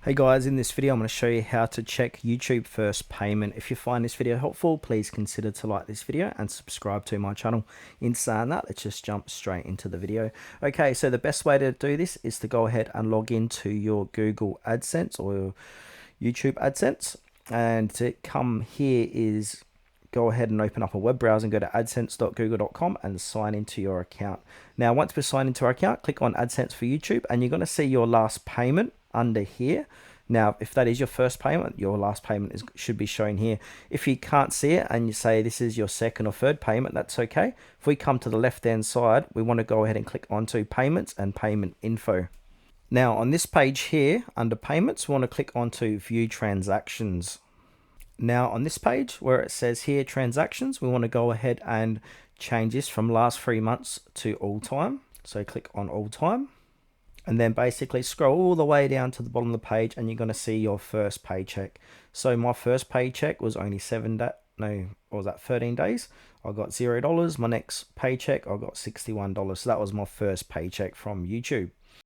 Hey guys, in this video I'm going to show you how to check YouTube first payment. If you find this video helpful, please consider to like this video and subscribe to my channel. In saying that, let's just jump straight into the video. Okay, so the best way to do this is to go ahead and log into your Google AdSense or your YouTube AdSense, and to come here is go ahead and open up a web browser and go to adsense.google.com and sign into your account. Now, once we sign into our account, click on AdSense for YouTube and you're going to see your last payment under here. Now, if that is your first payment, your last payment should be shown here. If you can't see it and you say this is your second or third payment, that's okay. If we come to the left hand side, we want to go ahead and click onto payments and payment info. Now on this page here under payments, we want to click onto view transactions. Now on this page where it says here transactions, we want to go ahead and change this from last 3 months to all time. So click on all time and then basically scroll all the way down to the bottom of the page and you're going to see your first paycheck. So my first paycheck was only 13 days. I got $0. My next paycheck, I got $61. So that was my first paycheck from YouTube.